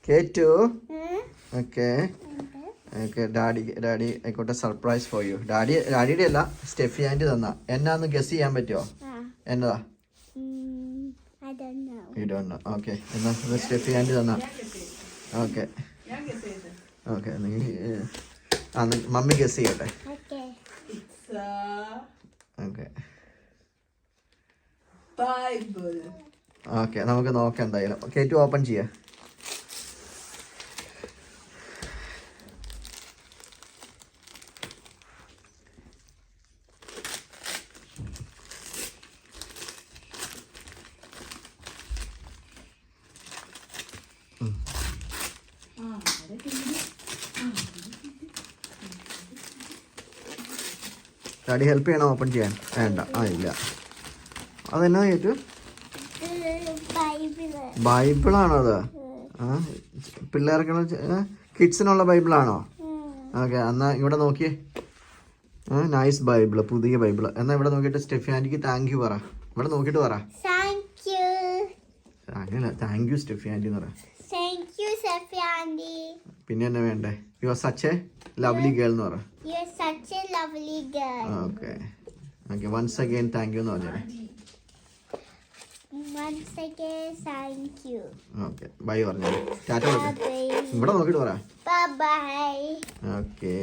K2. Okay. Okay, Daddy, I got a surprise for you. Daddy അല്ല Steffi anti തന്ന. എന്നാന്ന് guess ചെയ്യാൻ പറ്റുമോ? എന്നതാ? I don't know. You don't know. Okay. എന്നാ സ്റ്റെഫി ആൻറ്റി തന്ന. Okay. Okay. മമ്മി ഗസ് ചെയ്യട്ടെ. Okay. It's a Okay. Bible. Okay, നമുക്ക് നോക്കാം എന്തായാലും. K2 ഓപ്പൺ ചെയ്യാം. ഡാഡി ഹെൽപ്പ് ചെയ്യണം ഓപ്പൺ ചെയ്യാൻ? വേണ്ട. ഇല്ല. അതെന്നാ കേട്ടു? ബൈബിളാണോ അത്? പിള്ളേർക്ക് കിഡ്സിനുള്ള ബൈബിളാണോ? ഓക്കെ, എന്നാ ഇവിടെ നോക്കിയേ. നൈസ് ബൈബിള്, പുതിയ ബൈബിള്. എന്നാ ഇവിടെ നോക്കിയിട്ട് സ്റ്റെഫി ആൻറ്റിക്ക് താങ്ക് യു പറ. ഇവിടെ നോക്കിയിട്ട് പറ. അങ്ങനെ താങ്ക് യു സ്റ്റെഫി ആൻറ്റി എന്ന് പറ. പിന്നെ എന്നാ വേണ്ടേ? You are such a lovely girl എന്ന് പറ. Okay okay, once again thank you എന്ന് പറഞ്ഞേ. ഓക്കെ, ബൈ പറഞ്ഞേ. ടാറ്റ. ഇവിടെ നോക്കിയിട്ട് പറ. Bye bye. ഓക്കെ.